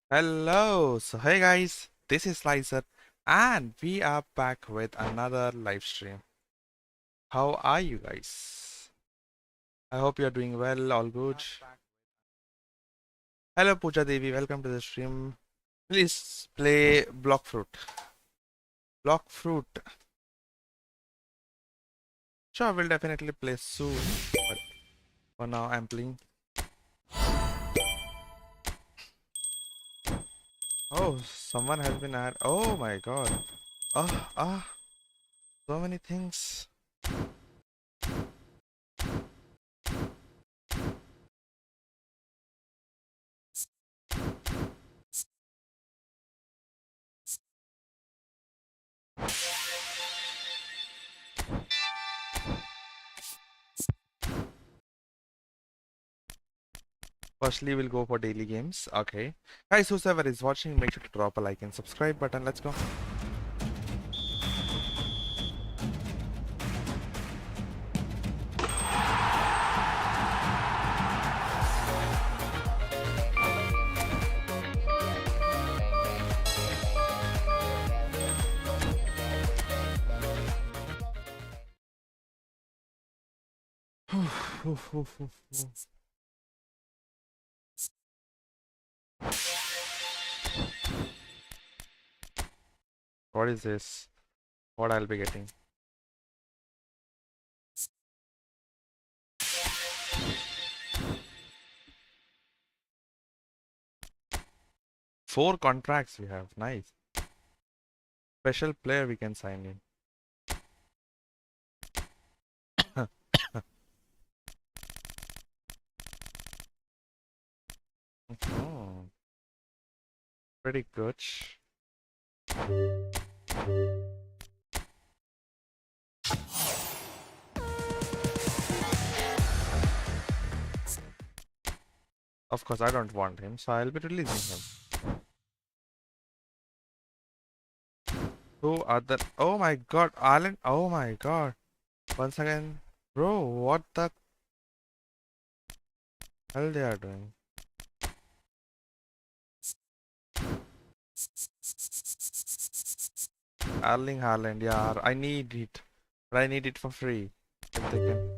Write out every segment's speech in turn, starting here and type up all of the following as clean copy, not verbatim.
Hello, so hey guys, this is Slicer and we are back with another live stream. How are you guys? I hope you're doing well, all good. Hello Pooja Devi, welcome to the stream. Please play Block Fruit. Block Fruit. Sure, we'll definitely play soon, but for now I'm playing. Oh, someone has been added. Oh my god. Ah, so many things. Firstly, we'll go for daily games. Okay. Guys, whoever is watching, make sure to drop a like and subscribe button. Let's go. What is this? What I'll be getting? Four contracts we have. Nice. Special player we can sign in. Oh, pretty good. Of course, I don't want him, so I'll be releasing him. Who are the? Oh my God, Alan! Oh my God! Once again, bro, what the hell they are doing? Erling Haaland, yeah, I need it, but I need it for free. If they can.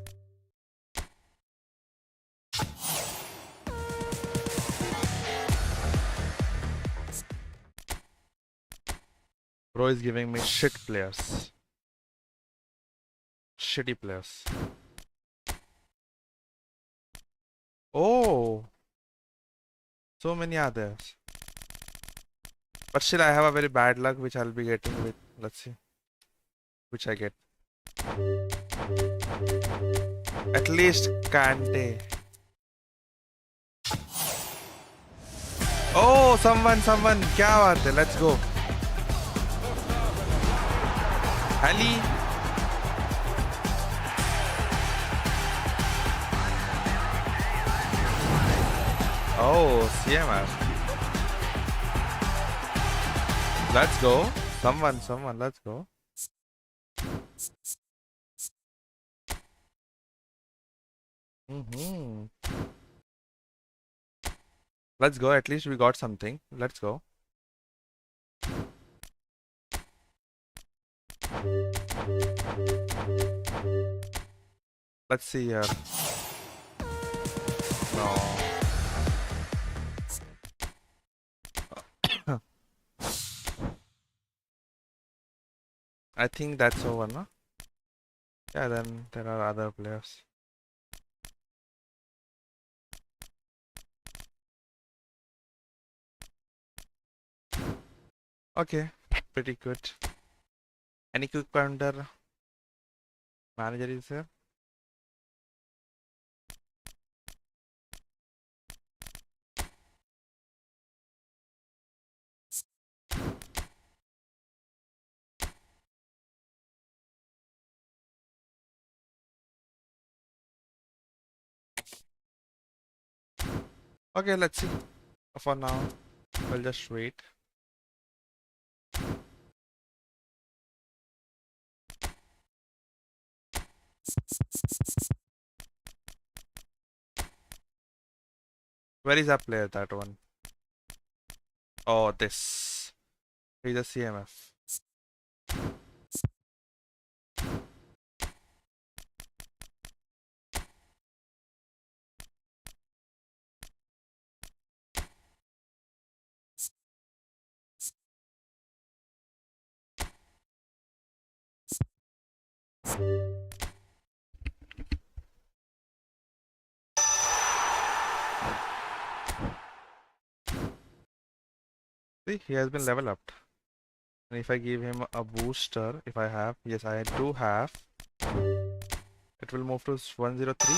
Bro is giving me shit players, shitty players. Oh, so many others. But still, I have a very bad luck, which I'll be getting with. Let's see, which I get. At least Kante. Oh, someone. क्या बात है? Let's go. Ali. Oh, CMR. Let's go. Someone. Let's go. Let's go. At least we got something. Let's go. Let's see here. No. I think that's over, no? Yeah, then there are other players. Okay, pretty good. Any quick counter? Manager is here. Okay, let's see. For now, we'll just wait. Where is that player? That one. Oh, this. He's a CMF. See, he has been level upped. And if I give him a booster, if I have, yes, I do have, it will move to 103.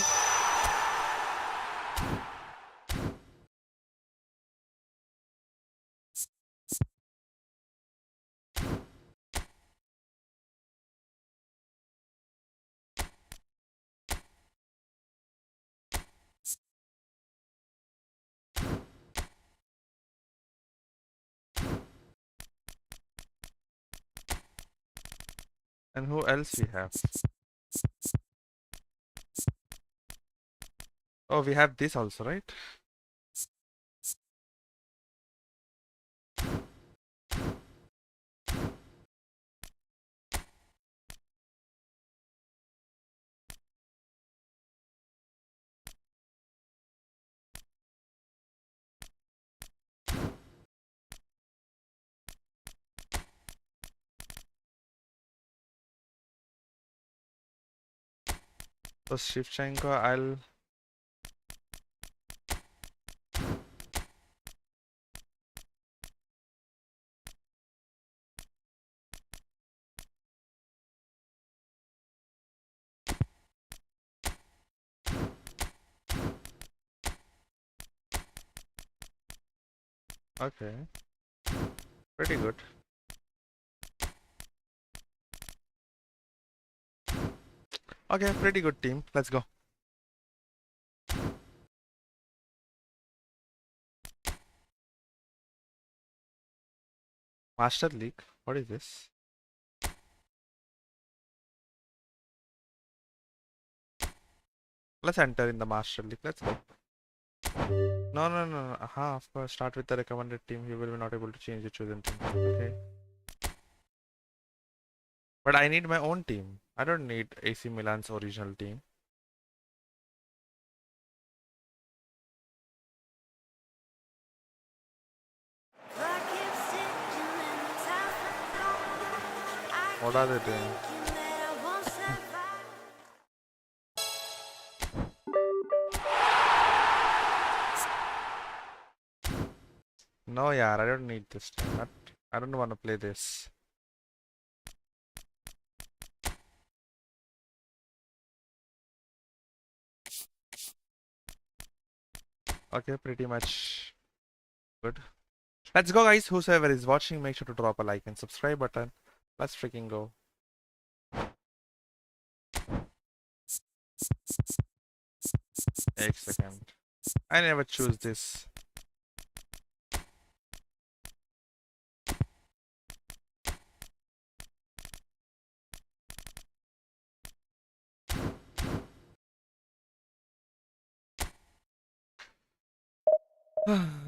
And who else we have? Oh, we have this also, right? So Shevchenko, I'll... Okay. Pretty good. Okay, pretty good team. Let's go. Master League. What is this? Let's enter in the Master League. Let's go. No, no, no, no. Aha, of course. Start with the recommended team. You will be not able to change your chosen team. Okay. But I need my own team. I don't need AC Milan's original team. What are they doing? No, yeah, I don't need this team. I don't want to play this. Okay, pretty much good. Let's go, guys. Whosoever is watching, make sure to drop a like and subscribe button. Let's freaking go. 8 seconds. I never choose this.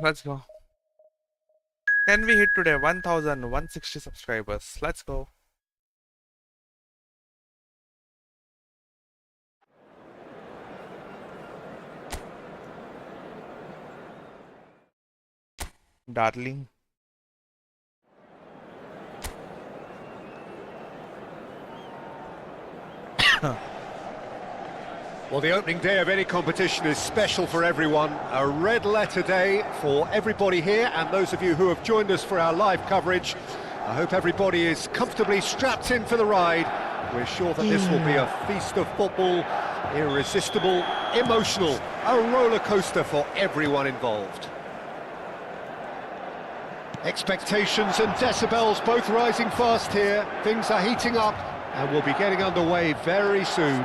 Let's go. Can we hit today 1,160 subscribers? Let's go. Darling. Well, the opening day of any competition is special for everyone. A red letter day for everybody here and those of you who have joined us for our live coverage. I hope everybody is comfortably strapped in for the ride. We're sure that this will be a feast of football, irresistible, emotional, a roller coaster for everyone involved. Expectations and decibels both rising fast here. Things are heating up and we'll be getting underway very soon.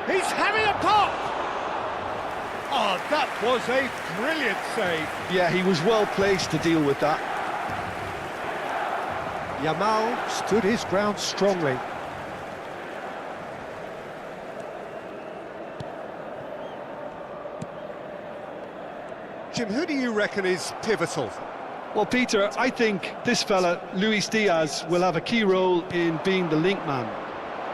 He's having a pop! Oh, that was a brilliant save. Yeah, he was well placed to deal with that. Yamal stood his ground strongly. Jim, who do you reckon is pivotal? Well, Peter, I think this fella, Luis Diaz, will have a key role in being the link man.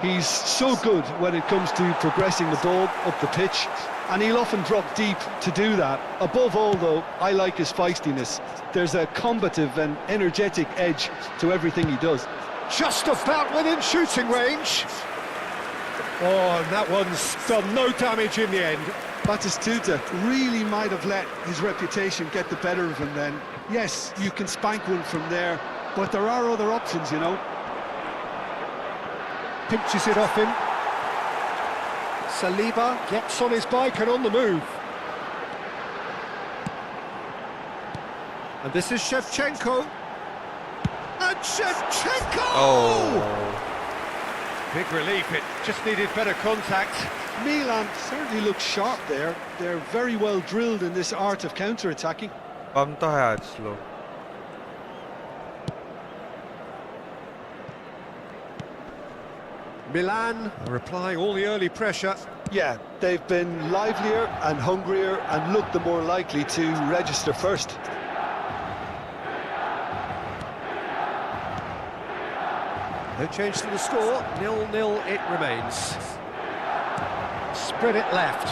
He's so good when it comes to progressing the ball up the pitch, and he'll often drop deep to do that. Above all, though, I like his feistiness. There's a combative and energetic edge to everything he does. Just about within shooting range. Oh, and that one's done no damage in the end. Batistuta really might have let his reputation get the better of him then. Yes, you can spank one from there, but there are other options, you know. Pinches it off him. Saliba gets on his bike and on the move. And this is Shevchenko. And Shevchenko! Oh. Big relief, it just needed better contact. Milan certainly looks sharp there. They're very well drilled in this art of counter-attacking. Pump तो है आज लोग. Milan are applying all the early pressure. Yeah, they've been livelier and hungrier and looked the more likely to register first. No change to the score, 0-0 it remains. Spread it left.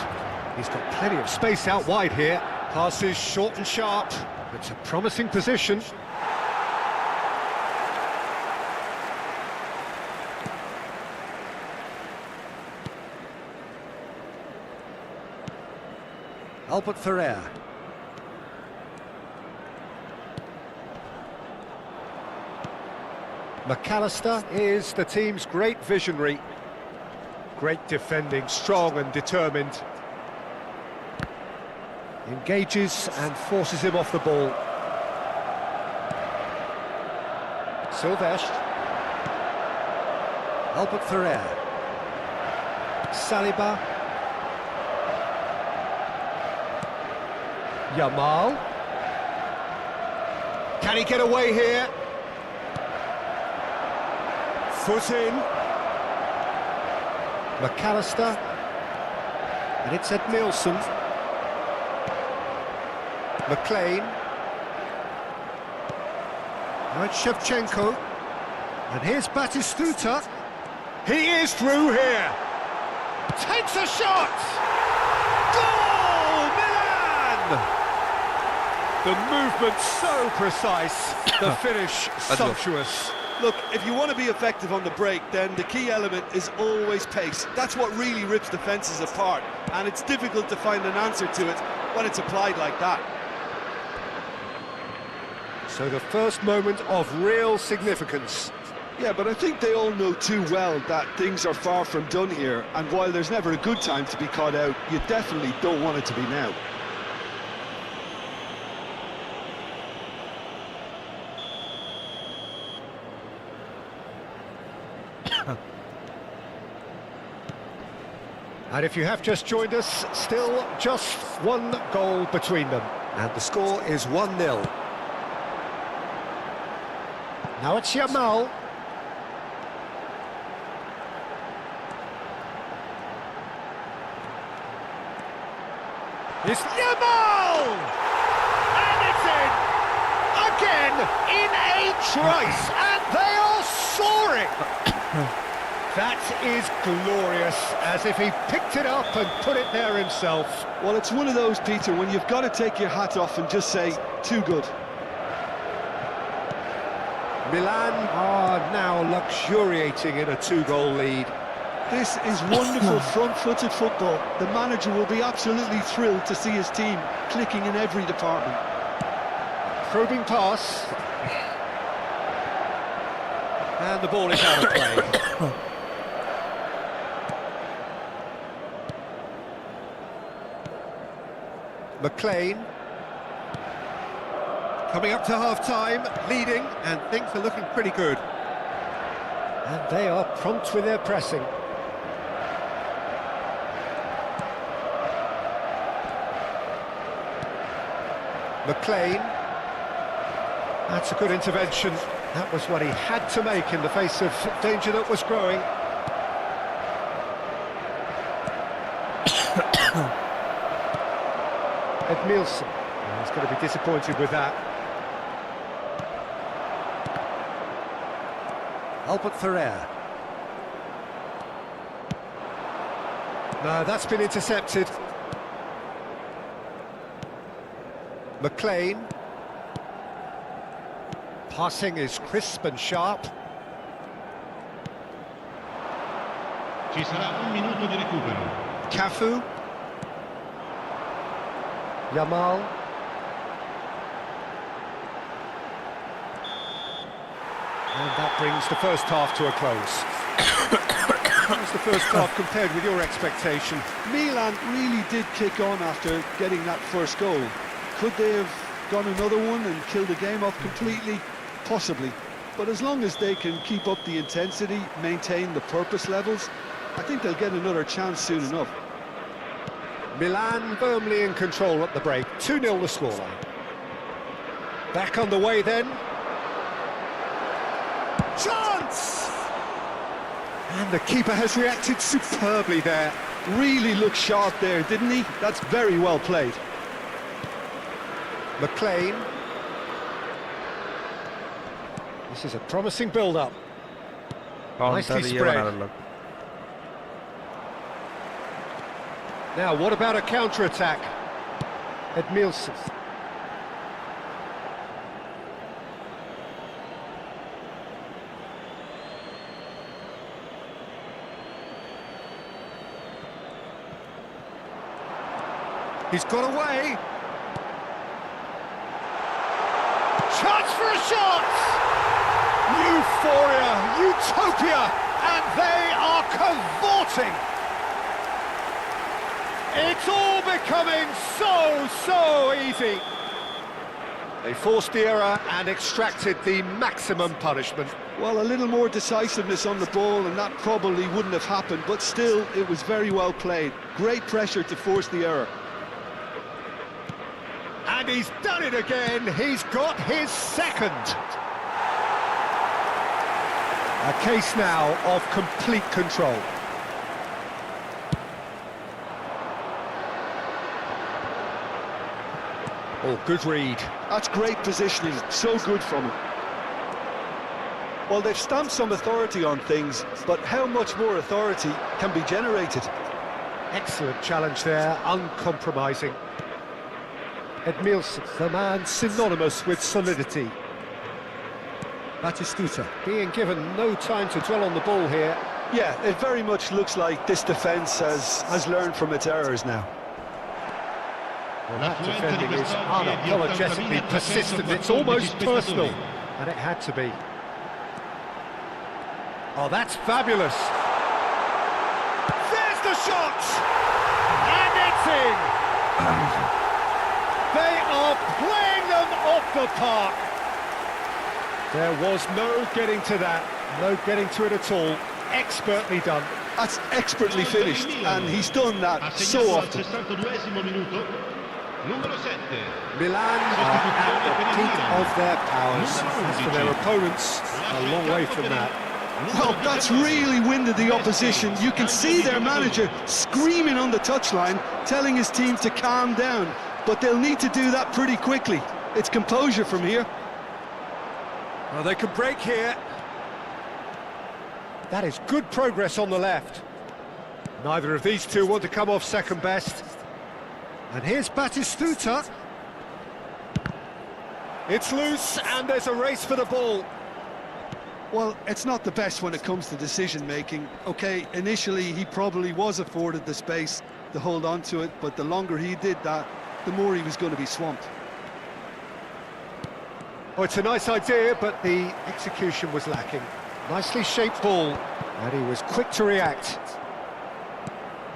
He's got plenty of space out wide here. Passes short and sharp. It's a promising position. Albert Ferrer. McAllister is the team's great visionary. Great defending, strong and determined. Engages and forces him off the ball. Silvestre. Albert Ferrer. Saliba. Yamal. Can he get away here? Foot in. McAllister. And it's Ed Nielsen. McLean. Now it's Shevchenko. And here's Batistuta. He is through here. Takes a shot! Goal! Milan! The movement so precise, the finish sumptuous. Look, if you want to be effective on the break, then the key element is always pace. That's what really rips defences apart, and it's difficult to find an answer to it when it's applied like that. So the first moment of real significance. Yeah, but I think they all know too well that things are far from done here, and while there's never a good time to be caught out, you definitely don't want it to be now. And if you have just joined us, still just one goal between them. And the score is 1-0. Now it's Yamal. It's Yamal! And it's in! Again, in a trice, and they are soaring! That is glorious, as if he picked it up and put it there himself. Well, it's one of those, Peter, when you've got to take your hat off and just say, too good. Milan are now luxuriating in a 2-goal lead. This is wonderful front-footed football. The manager will be absolutely thrilled to see his team clicking in every department. Probing pass. And the ball is out of play. McLean. Coming up to half-time, leading, and things are looking pretty good. And they are prompt with their pressing. McLean. That's a good intervention. That was what he had to make in the face of danger that was growing. Ed Nielsen. He's going to be disappointed with that. Albert Ferrer. No, that's been intercepted. McLean. Passing is crisp and sharp. Ci sarà un minuto di recupero. Cafu. Yamal. And that brings the first half to a close. How was the first half compared with your expectation? Milan really did kick on after getting that first goal. Could they have gone another one and killed the game off completely? Possibly. But as long as they can keep up the intensity, maintain the purpose levels, I think they'll get another chance soon enough. Milan firmly in control at the break. 2-0 the scoreline. Back on the way then. Chance! And the keeper has reacted superbly there. Really looked sharp there, didn't he? That's very well played. McLean. This is a promising build-up. Nicely spread. Now, what about a counter-attack? Edmilson. He's got away. Chance for a shot! Euphoria, utopia, and they are cavorting. It's all becoming so easy. They forced the error and extracted the maximum punishment. Well, a little more decisiveness on the ball and that probably wouldn't have happened, but still, it was very well played. Great pressure to force the error. And he's done it again. He's got his second. A case now of complete control. Oh, good read. That's great positioning, so good from him. Well, they've stamped some authority on things, but how much more authority can be generated? Excellent challenge there, uncompromising. Edmilson, the man synonymous with solidity. Batistuta being given no time to dwell on the ball here. Yeah, it very much looks like this defence has learned from its errors now. Well, that defending is unapologetically persistent. It's almost personal, and it had to be. Oh, that's fabulous. There's the shot! And it's in! They are playing them off the park. There was no getting to that, no getting to it at all. Expertly done. That's expertly finished, and he's done that so often. Milan are at the peak of their powers. As for their opponents, a long way from that. Well, that's really winded the opposition. You can see their manager screaming on the touchline, telling his team to calm down. But they'll need to do that pretty quickly. It's composure from here. Well, they can break here. That is good progress on the left. Neither of these two want to come off second best. And here's Batistuta. It's loose, and there's a race for the ball. Well, it's not the best when it comes to decision-making. OK, initially he probably was afforded the space to hold on to it, but the longer he did that, the more he was going to be swamped. Oh, it's a nice idea, but the execution was lacking. Nicely shaped ball, and he was quick to react.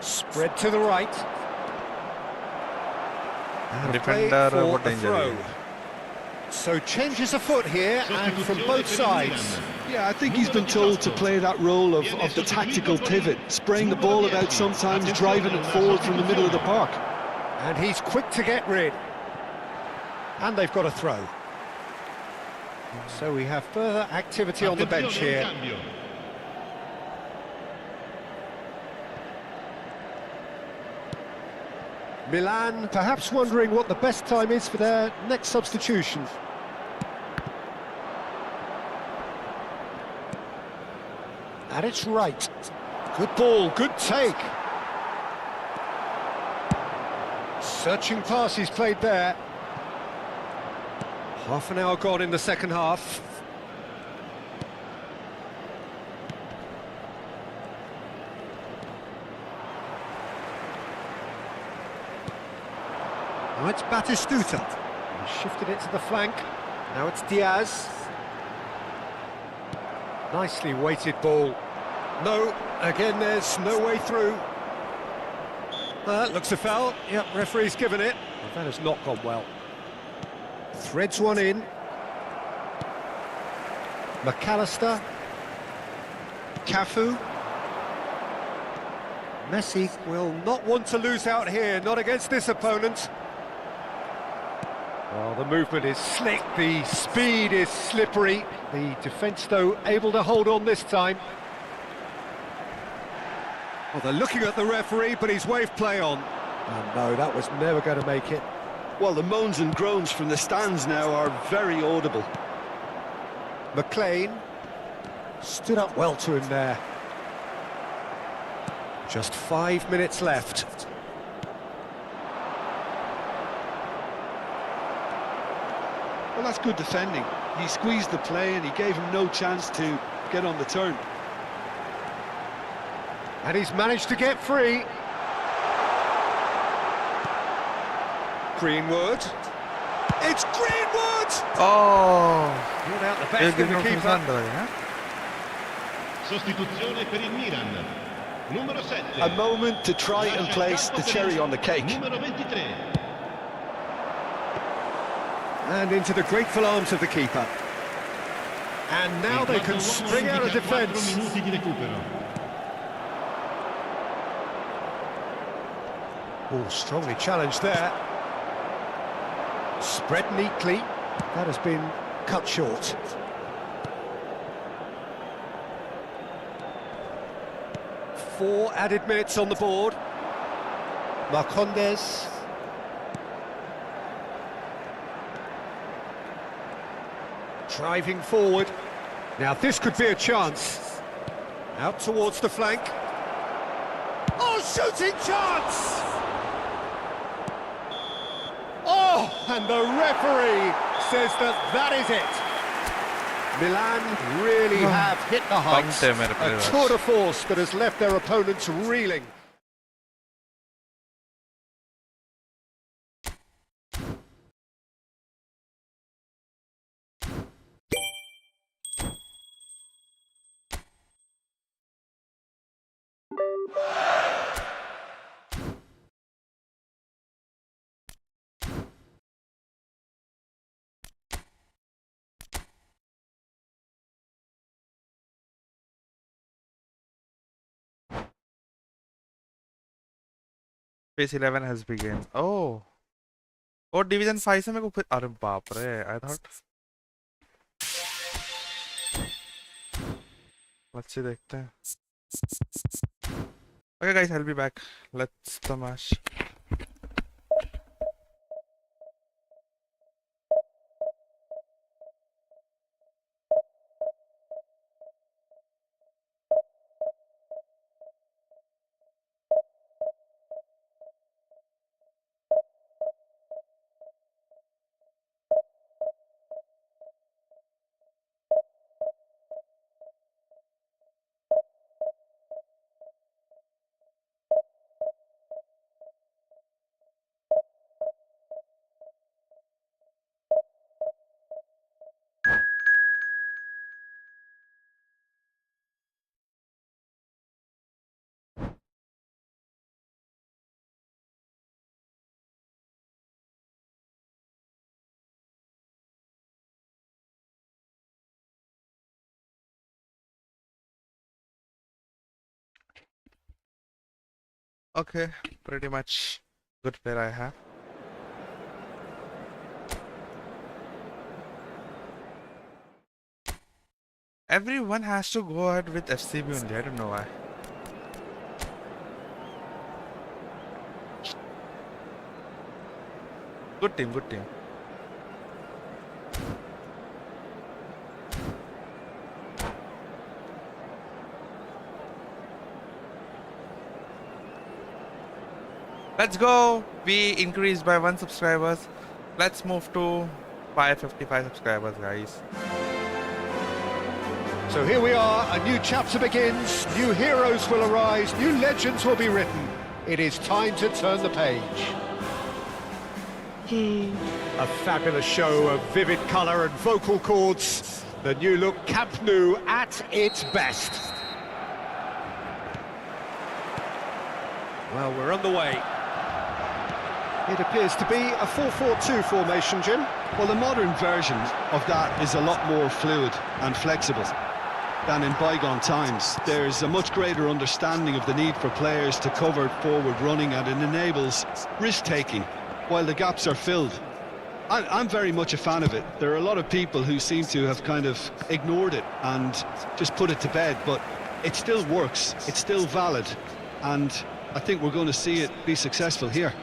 Spread to the right. And a play for a throw. So changes afoot here, and from both sides. Yeah, I think he's been told to play that role of the tactical pivot, spraying the ball about sometimes, driving it forward from the middle of the park. And he's quick to get rid. And they've got a throw. So we have further activity on the bench here. Milan perhaps wondering what the best time is for their next substitution. And it's right. Good ball, good take. Searching pass he's played there. Half an hour gone in the second half. Now it's Batistuta. He shifted it to the flank. Now it's Diaz. Nicely weighted ball. No, again there's no way through. That looks a foul. Yep, referee's given it. But that has not gone well. Threads one in. McAllister. Cafu. Messi will not want to lose out here, not against this opponent. Well, the movement is slick, the speed is slippery. The defence, though, able to hold on this time. Well, they're looking at the referee, but he's waved play on. And no, that was never going to make it. Well, the moans and groans from the stands now are very audible. McLean stood up well to him there. Just 5 minutes left. Well, that's good defending. He squeezed the play and he gave him no chance to get on the turn. And he's managed to get free. Greenwood. It's Greenwood! Oh, Pulled out the he'll best give in the him keeper. huh? Sostituzione per il Milan. Numero 7. A moment to try and place the cherry on the cake. Numero 23. And into the grateful arms of the keeper. And now they can spring out of defence. Minuti di recupero. Oh, strongly challenged there. Spread neatly. That has been cut short. Four added minutes on the board. Marcondes. Driving forward. Now this could be a chance. Out towards the flank. Oh, shooting chance! Oh, and the referee says that that is it. Milan really have hit the heights. A tour de force that has left their opponents reeling. PS11 has begun. Oh, और division 5 से मेरे को फिर अरे बाप रे I thought let's see देखते हैं. Okay guys, I'll be back. Let's the match. Okay, pretty much good player I have. Everyone has to go ahead with FCB only, I don't know why. Good team, good team. Let's go. We increased by 1 subscribers. Let's move to 555 subscribers, guys. So here we are, a new chapter begins, new heroes will arise, new legends will be written. It is time to turn the page. A fabulous show of vivid colour and vocal cords. The new look Camp Nou at its best. Well, we're underway. It appears to be a 4-4-2 formation, Jim. Well, the modern version of that is a lot more fluid and flexible than in bygone times. There's a much greater understanding of the need for players to cover forward running, and it enables risk-taking while the gaps are filled. I'm very much a fan of it. There are a lot of people who seem to have kind of ignored it and just put it to bed, but it still works, it's still valid, and I think we're going to see it be successful here.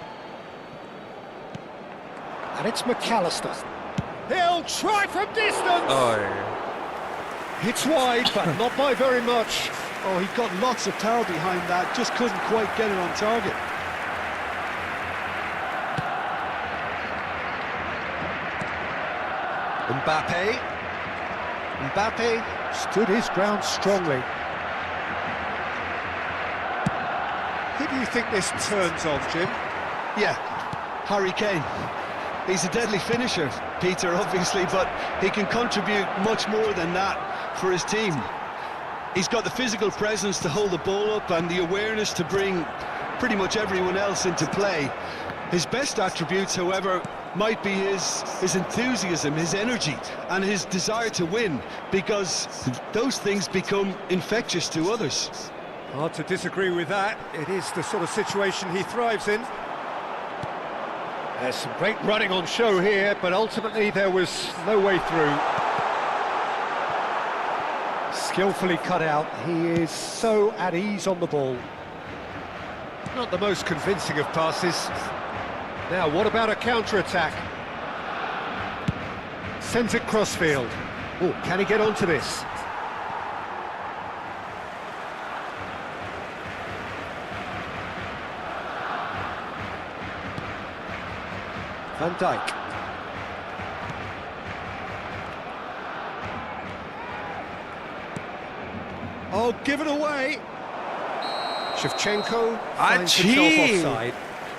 And it's McAllister. He'll try from distance! Oh, yeah. It's wide, but not by very much. Oh, he got lots of power behind that, just couldn't quite get it on target. Mbappe stood his ground strongly. Who do you think this turns on, Jim? Yeah, Harry Kane. He's a deadly finisher, Peter, obviously, but he can contribute much more than that for his team. He's got the physical presence to hold the ball up and the awareness to bring pretty much everyone else into play. His best attributes, however, might be his enthusiasm, his energy, and his desire to win, because those things become infectious to others. Hard to disagree with that. It is the sort of situation he thrives in. There's some great running on show here, but ultimately there was no way through. Skillfully cut out. He is so at ease on the ball. Not the most convincing of passes. Now, what about a counter-attack? Sends it crossfield. Oh, can he get onto this? Van Dijk. Oh, give it away. Shevchenko finds himself offside.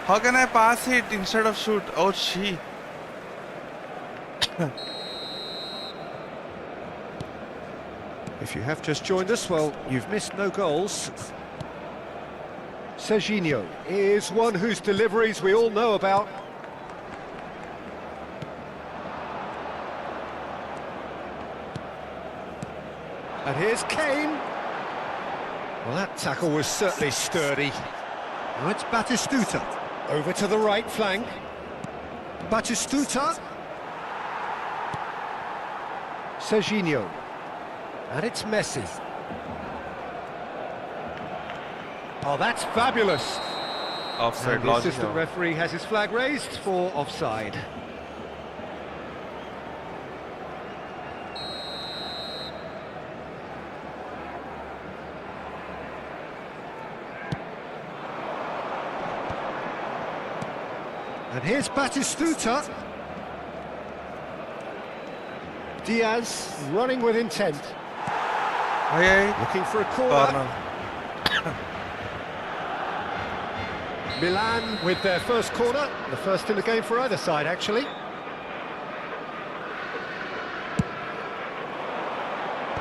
How can I pass it instead of shoot? Oh, gee. If you have just joined us, well, you've missed no goals. Serginho is one whose deliveries we all know about. And here's Kane. Well, that tackle was certainly sturdy. Now it's Batistuta. Over to the right flank. Batistuta. Serginho. And it's Messi. Oh, that's fabulous. Offside, And the assistant referee has his flag raised for offside. And here's Batistuta. Diaz running with intent. Okay. Looking for a corner. Corner. Milan with their first corner. The first in the game for either side, actually.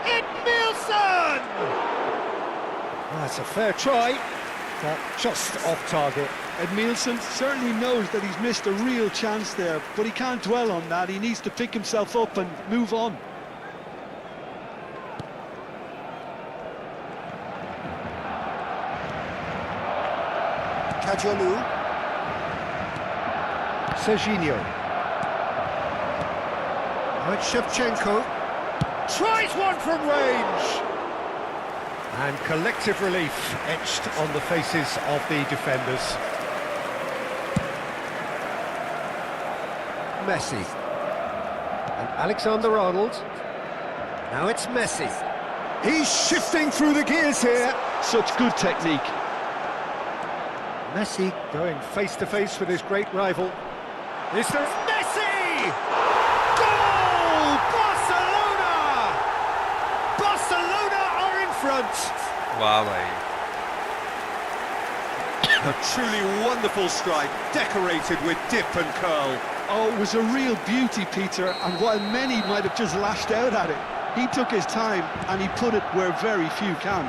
Edmilson! That's a fair try, but just off target. Edmilson certainly knows that he's missed a real chance there, but he can't dwell on that. He needs to pick himself up and move on. Kajolu. Serginho. Now it's Shevchenko. Tries one from range! And collective relief etched on the faces of the defenders. Messi. And Alexander-Arnold. Now it's Messi. He's shifting through the gears here. Such good technique. Messi going face to face with his great rival. Is there Messi? Goal! Barcelona! Barcelona are in front. वाह भाई. A truly wonderful strike, decorated with dip and curl. Oh, it was a real beauty, Peter, and while many might have just lashed out at it, he took his time and he put it where very few can.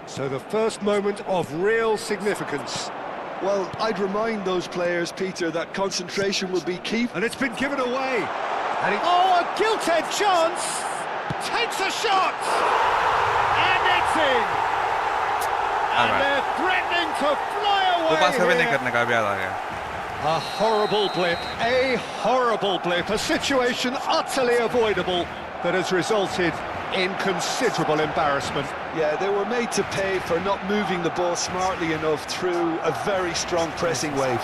So the first moment of real significance. Well, I'd remind those players, Peter, that concentration will be key. And it's been given away. And oh, a gilt-edged chance! Takes a shot! And it's in! And they're threatening to fly away here. A horrible blip, a situation utterly avoidable that has resulted in considerable embarrassment. Yeah, they were made to pay for not moving the ball smartly enough through a very strong pressing wave.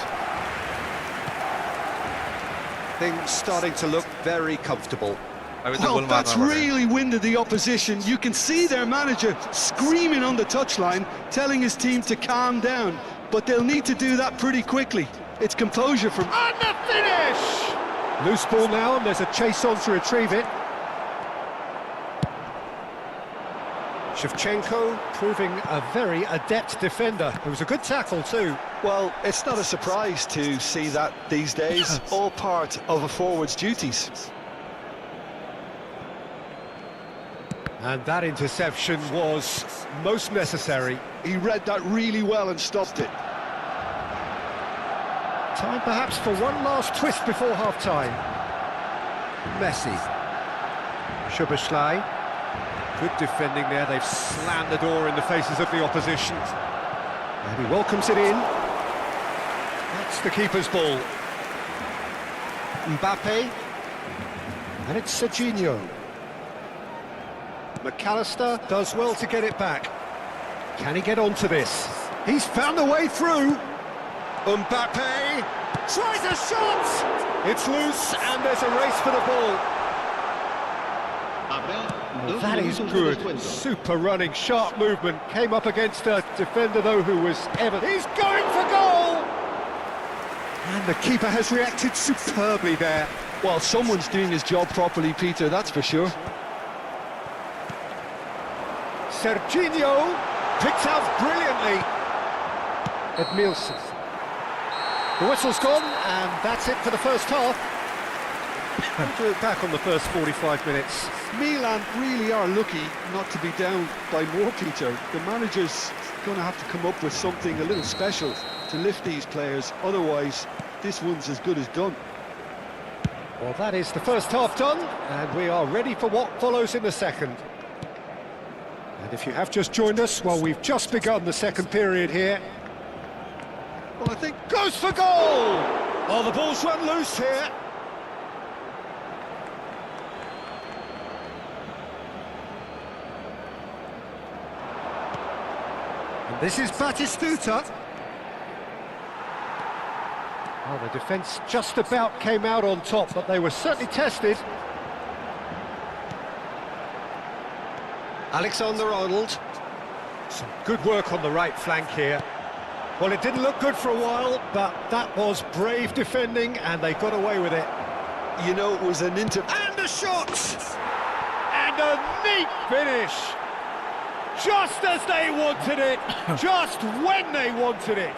Things starting to look very comfortable. Well, that's really winded the opposition. You can see their manager screaming on the touchline, telling his team to calm down, but they'll need to do that pretty quickly. It's composure from... And the finish! Loose ball now, and there's a chase on to retrieve it. Shevchenko proving a very adept defender. It was a good tackle too. Well, it's not a surprise to see that these days, all part of a forward's duties. And that interception was most necessary. He read that really well and stopped it. Time perhaps for one last twist before half-time. Messi. Szoboszlai. Good defending there. They've slammed the door in the faces of the opposition. And he welcomes it in. That's the keeper's ball. Mbappe. And it's Serginho. McAllister does well to get it back. Can he get onto this? He's found a way through. Mbappe tries a shot! It's loose and there's a race for the ball. That is good. Super running, sharp movement. Came up against a defender though who was ever... He's going for goal! And the keeper has reacted superbly there. Well, someone's doing his job properly, Peter, that's for sure. Serginho picked out brilliantly. Edmilson. The whistle's gone, and that's it for the first half. We'll do it back on the first 45 minutes. Milan really are lucky not to be down by more, Peter. The manager's going to have to come up with something a little special to lift these players. Otherwise, this one's as good as done. Well, that is the first half done, and we are ready for what follows in the second. And if you have just joined us, well, we've just begun the second period here. Well, I think... Goes for goal! Oh, the ball's run loose here. And this is Batistuta. Oh, the defence just about came out on top, but they were certainly tested. Alexander-Arnold. Some good work on the right flank here. Well, it didn't look good for a while, but that was brave defending, and they got away with it. You know, it was an And a shot! And a neat finish! Just as they wanted it, just when they wanted it.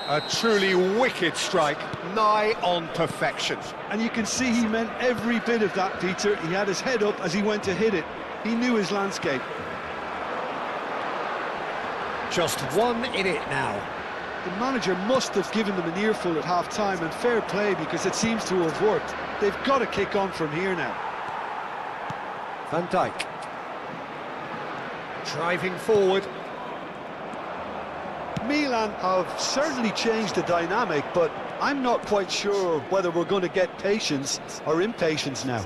A truly wicked strike, nigh on perfection. And you can see he meant every bit of that, Peter. He had his head up as he went to hit it. He knew his landscape. Just one in it now. The manager must have given them an earful at half-time, and fair play because it seems to have worked. They've got to kick on from here now. Van Dijk. Driving forward. Milan have certainly changed the dynamic, but I'm not quite sure whether we're going to get patience or impatience now.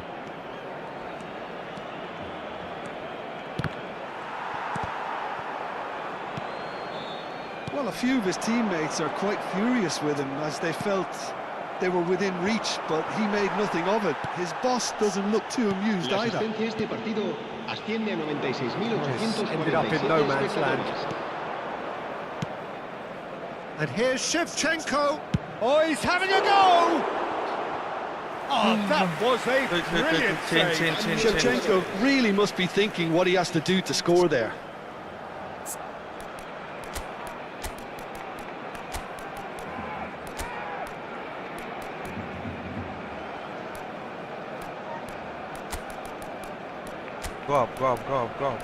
Well, a few of his teammates are quite furious with him as they felt they were within reach, but he made nothing of it. His boss doesn't look too amused either. Ended up in no man's land. And here's Shevchenko. Oh, he's having a go! Oh, that was a brilliant save. Shevchenko really must be thinking what he has to do to score there. Go up, go up, go up, go up.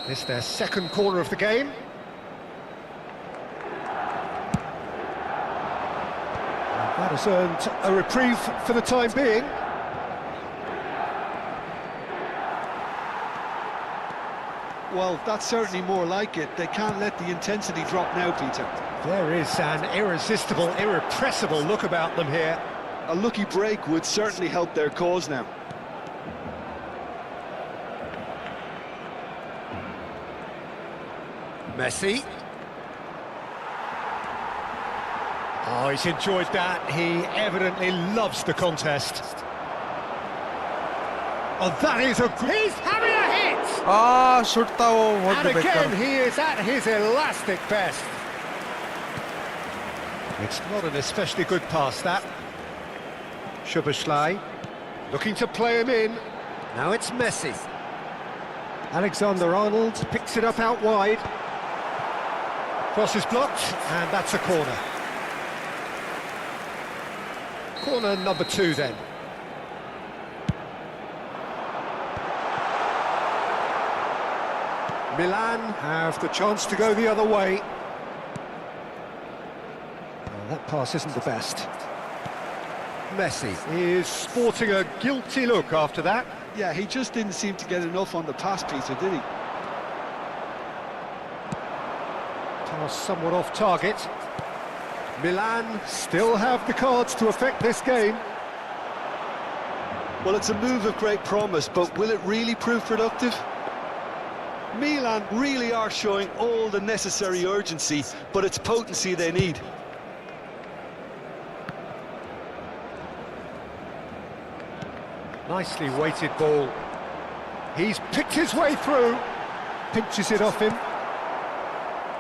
This is their second corner of the game. And that has earned a reprieve for the time being. Well, that's certainly more like it. They can't let the intensity drop now, Peter. There is an irresistible, irrepressible look about them here. A lucky break would certainly help their cause now. Messi. Oh, he's enjoyed that. He evidently loves the contest. Oh, that is a... He's having a hit! Ah, shoot था वो बहुत And again, बेकार. he is at his elastic best. It's not an especially good pass, that. Szoboszlai looking to play him in. Now it's Messi. Alexander-Arnold picks it up out wide. Cross is blocked, and that's a corner. Corner number 2 then. Milan have the chance to go the other way. Oh, that pass isn't the best. Messi is sporting a guilty look after that. Yeah, he just didn't seem to get enough on the pass, Peter, did he? Pass somewhat off target. Milan still have the cards to affect this game. Well, it's a move of great promise, but will it really prove productive? Milan really are showing all the necessary urgency, but it's potency they need. Nicely weighted ball. He's picked his way through. Pinches it off him.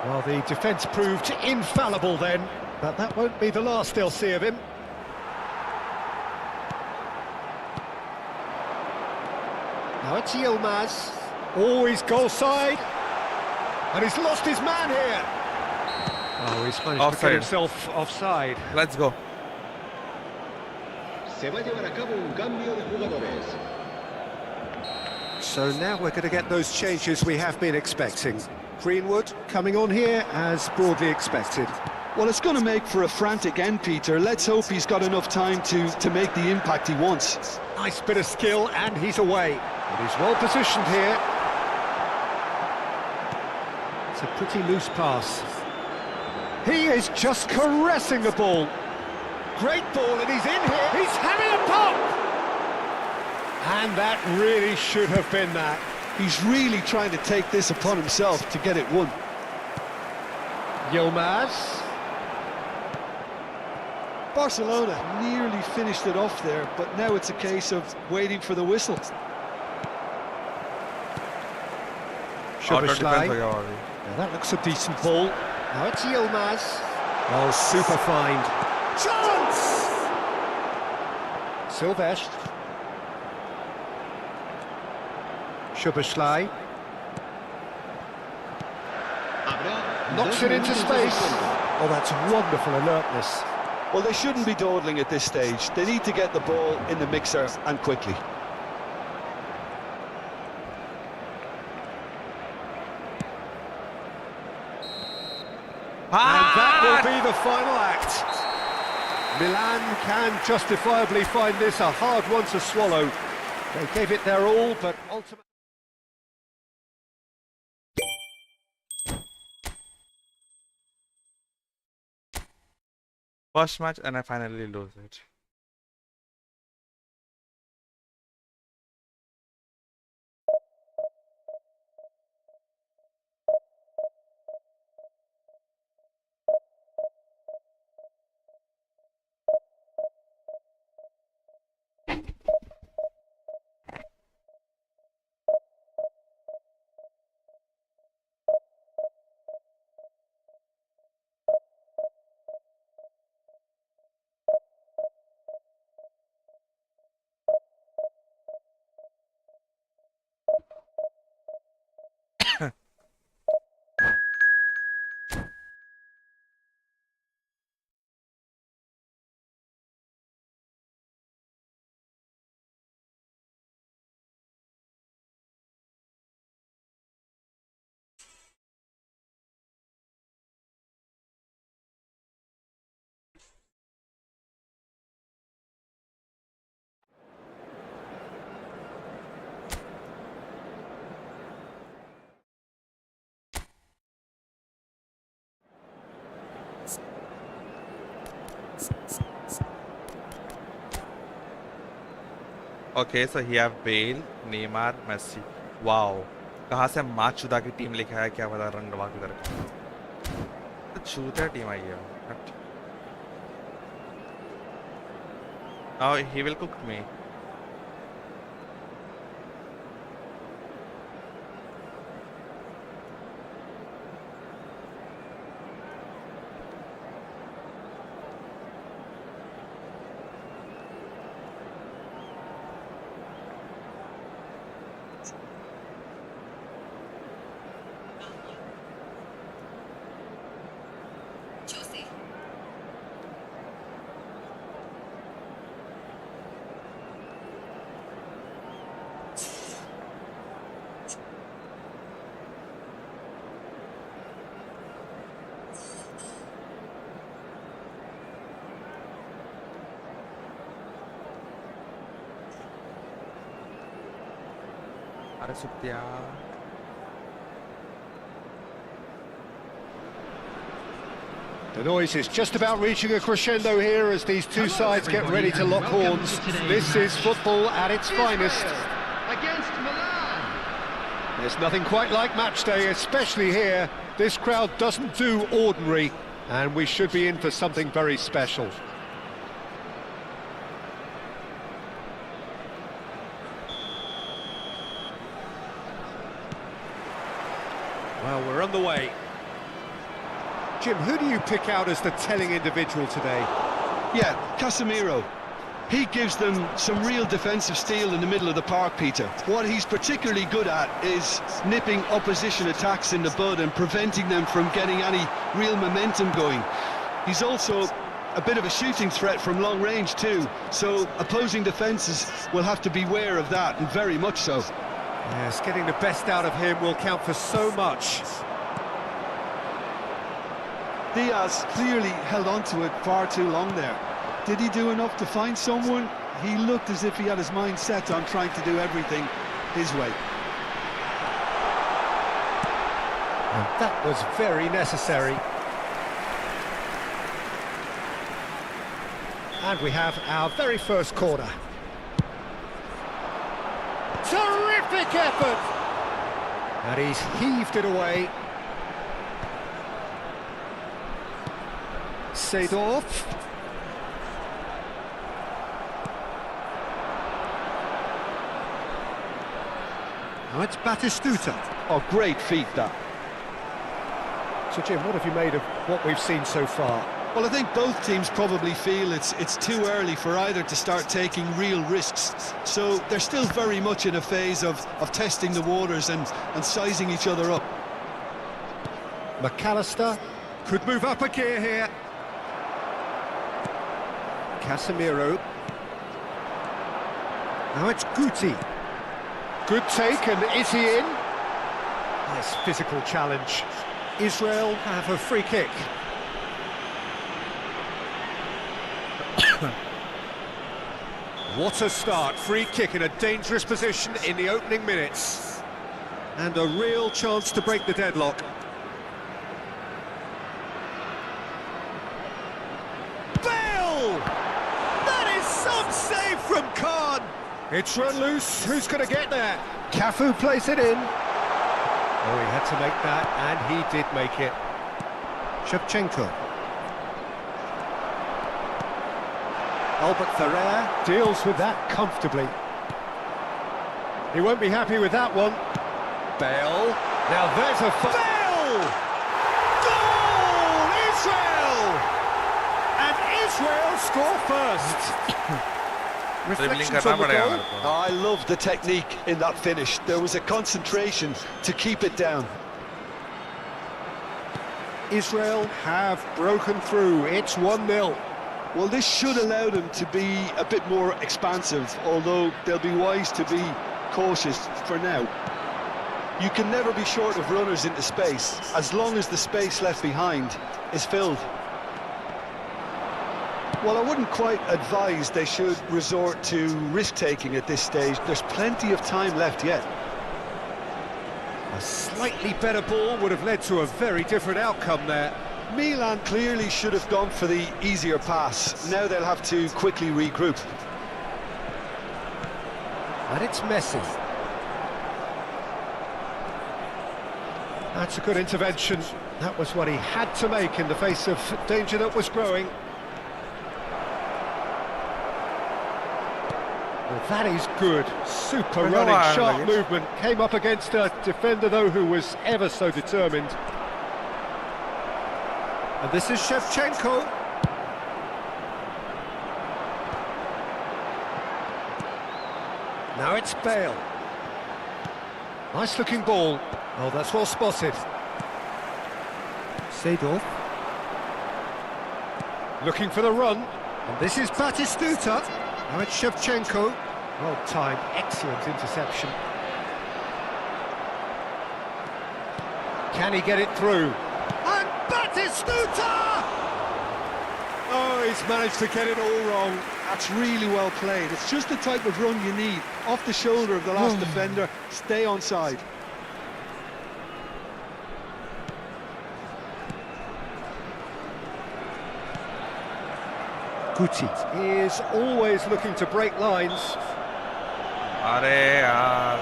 Well, the defence proved infallible then, but that won't be the last they'll see of him. Now it's Yilmaz. Oh, he's goal side. And he's lost his man here. Oh, he's managed to Offside. get himself offside. Let's go. Se va a llevar a cabo un cambio de jugadores. So now we're going to get those changes we have been expecting. Greenwood coming on here as broadly expected. Well, it's going to make for a frantic end, Peter. Let's hope he's got enough time to make the impact he wants. Nice bit of skill, and he's away. But he's well positioned here. It's a pretty loose pass. He is just caressing the ball. Great ball, and he's in here. He's having a pop! And that really should have been that. He's really trying to take this upon himself to get it won. Yilmaz. Barcelona nearly finished it off there, but now it's a case of waiting for the whistle. Auto defense Szoboszlai. हो गया और भी. Now that looks a decent ball. Now it's Yilmaz. Oh, super find. Chance! Silvestre. Szoboszlai. Knocks it into space. Oh, that's wonderful alertness. Well, they shouldn't be dawdling at this stage. They need to get the ball in the mixer, and quickly. And that will be the final act. Milan can justifiably find this a hard one to swallow. They gave it their all, but ultimately... First match and I finally lose it. Okay, so he have Bale, Neymar, Messi. Wow. कहाँ से माँ चुदा की team लेके आया क्या पता रंग डबा किधर तो चूतिया टीम आई है But now he will cook me. अरे सुत्या The noise is just about reaching a crescendo here as these two sides get ready to lock horns. This is football at its finest. Against Milan. There's nothing quite like match day, especially here. This crowd doesn't do ordinary, and we should be in for something very special. Well, we're on the way. Jim, who do you pick out as the telling individual today? Yeah, Casemiro. He gives them some real defensive steel in the middle of the park, Peter. What he's particularly good at is nipping opposition attacks in the bud and preventing them from getting any real momentum going. He's also a bit of a shooting threat from long range too, so opposing defences will have to beware of that, and very much so. Yes, getting the best out of him will count for so much. Diaz clearly held on to it far too long there. Did he do enough to find someone? He looked as if he had his mind set on trying to do everything his way. And that was very necessary. And we have our very first corner. Terrific effort! And he's heaved it away. Seedorf. Now it's Batistuta. Oh, great feat that. So Jim, what have you made of what we've seen so far? Well, I think both teams probably feel it's too early for either to start taking real risks. So they're still very much in a phase of testing the waters and sizing each other up. McAllister could move up a gear here. Casemiro. Now it's Guti. Good take, and is he in? Nice physical challenge. Israel have a free kick. What a start. Free kick in a dangerous position in the opening minutes. And a real chance to break the deadlock. Bale! That is some save from Khan. It's run loose. Who's going to get there? Cafu plays it in. Oh, he had to make that, and he did make it. Shevchenko. Albert Ferrer deals with that comfortably. He won't be happy with that one. Bale. Now there's a... Bale! Goal! Israel! And Israel score first. Reflections on the goal. I love the technique in that finish. There was a concentration to keep it down. Israel have broken through. It's 1-0. Well, this should allow them to be a bit more expansive, although they'll be wise to be cautious for now. You can never be short of runners into space, as long as the space left behind is filled. Well, I wouldn't quite advise they should resort to risk-taking at this stage. There's plenty of time left yet. A slightly better ball would have led to a very different outcome there. Milan clearly should have gone for the easier pass. Now they'll have to quickly regroup. And it's Messi. That's a good intervention. That was what he had to make in the face of danger that was growing. Well, that is good. Super running, sharp movement. Came up against a defender, though, who was ever so determined. And this is Shevchenko. Now it's Bale. Nice looking ball. Oh, that's well spotted. Seedorf. Looking for the run. And this is Batistuta. Now it's Shevchenko. Well timed, excellent interception. Can he get it through? And Batistuta! Oh, he's managed to get it all wrong. That's really well played. It's just the type of run you need. Off the shoulder of the last defender, stay onside. Guti is always looking to break lines. अरे यार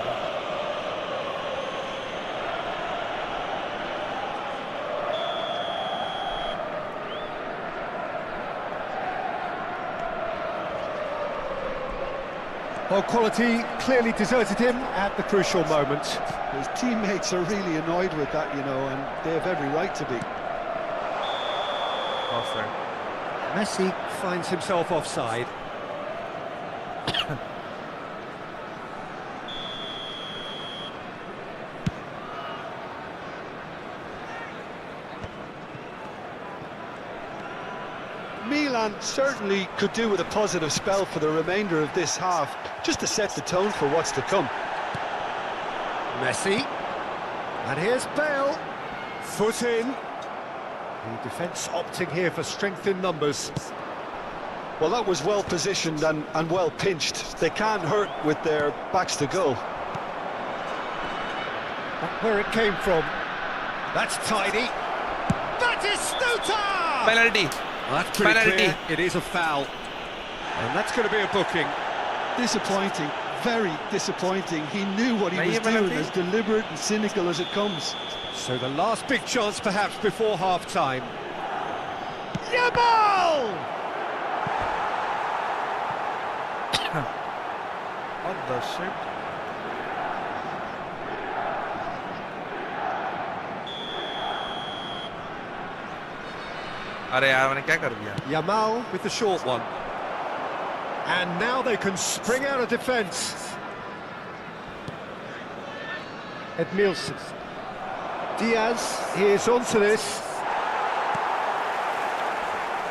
Well, quality clearly deserted him at the crucial moment. His teammates are really annoyed with that, you know, and they have every right to be. perfect. Messi finds himself offside. Milan certainly could do with a positive spell for the remainder of this half, just to set the tone for what's to come. Messi. And here's Bale. Foot in. The defence opting here for strength in numbers. Well, that was well positioned and well pinched. They can't hurt with their backs to goal. Back where it came from. That's tidy. Batistuta! Penalty. Well, that's pretty Penalty. clear. It is a foul. And that's going to be a booking. Disappointing, very disappointing. He knew what he was doing, as deliberate and cynical as it comes. So the last big chance perhaps before half-time. Yamal! What the shit? अरे यार मैंने क्या कर दिया? Yamal with the short one. And now they can spring out of defence. Edmilson. Diaz is onto this.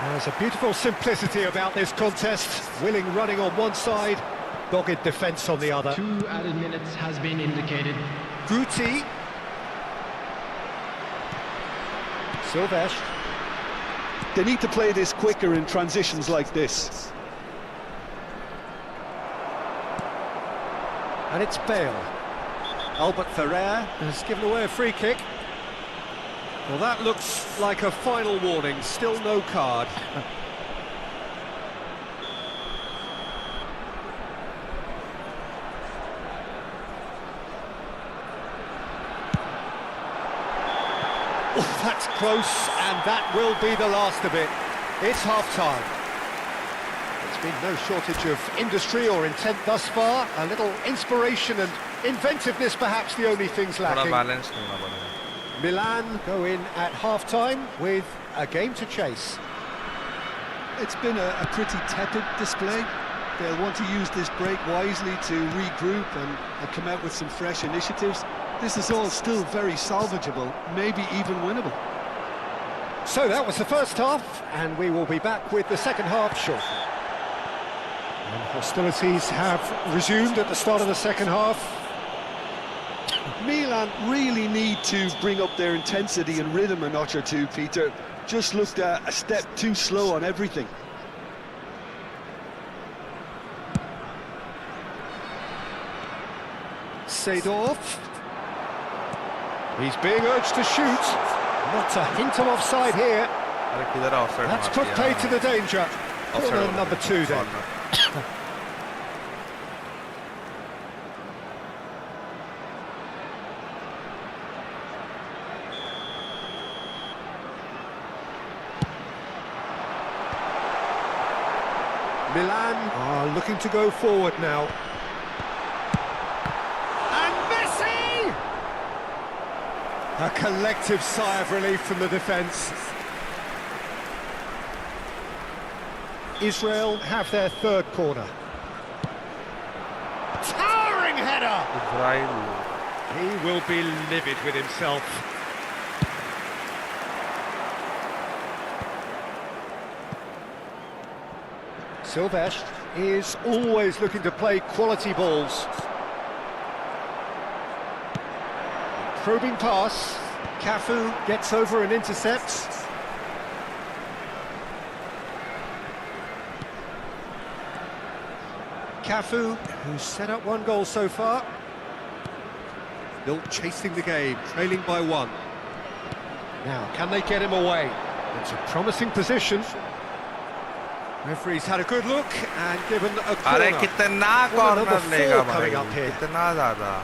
There's a beautiful simplicity about this contest. Willing running on one side, dogged defence on the other. 2 added minutes has been indicated. Guti. Silvestre. They need to play this quicker in transitions like this. And it's Bale. Albert Ferrer has given away a free kick. Well, that looks like a final warning. Still no card. Oh, that's close, and that will be the last of it. It's half-time. There's been no shortage of industry or intent thus far. A little inspiration and inventiveness, perhaps the only things थोड़ा lacking. Balance करना पड़ेगा. Milan go in at half-time with a game to chase. It's been a pretty tepid display. They'll want to use this break wisely to regroup and come out with some fresh initiatives. This is all still very salvageable, maybe even winnable. So that was the first half, and we will be back with the second half shortly. And hostilities have resumed at the start of the second half. Milan really need to bring up their intensity and rhythm a notch or two, Peter. Just looked a step too slow on everything. Seedorf. He's being urged to shoot. Not a hint of offside here. अरे किधर offside That's मार put दिया paid to the danger. Offside Corner होगा number फिर, 2 then. corner. Milan are looking to go forward now. And Messi! A collective sigh of relief from the defence. Israel have their third corner. Towering header! Israel. He will be livid with himself. Silvestre is always looking to play quality balls. Probing pass. Cafu gets over and intercepts. Cafu, who's set up one goal so far. Still chasing the game, trailing by 1. Now, can they get him away? It's a promising position. Referee's had a good look and given a corner. अरे कितना Well, corner number लेगा 4 भाई coming up here. कितना ज़्यादा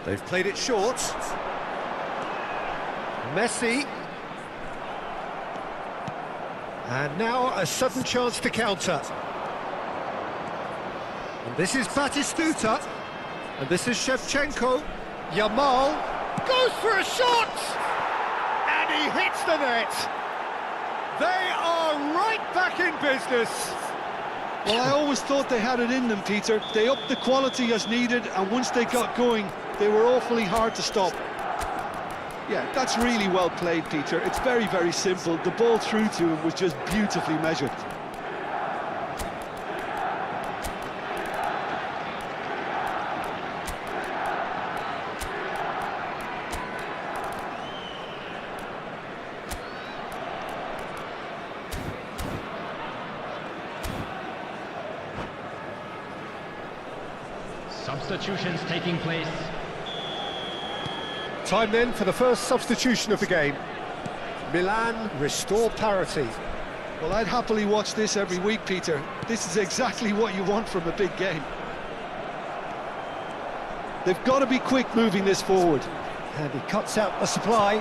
They've played it short. Messi. And now a sudden chance to counter. And this is Batistuta. And this is Shevchenko. Yamal goes for a shot! And he hits the net. They are right back in business. Well, I always thought they had it in them, Peter. They upped the quality as needed, and once they got going, they were awfully hard to stop. Yeah, that's really well played, Peter. It's very, very simple. The ball through to him was just beautifully measured. Substitutions taking place. Time then for the first substitution of the game. Milan restore parity. Well, I'd happily watch this every week, Peter. This is exactly what you want from a big game. They've got to be quick moving this forward. And he cuts out the supply.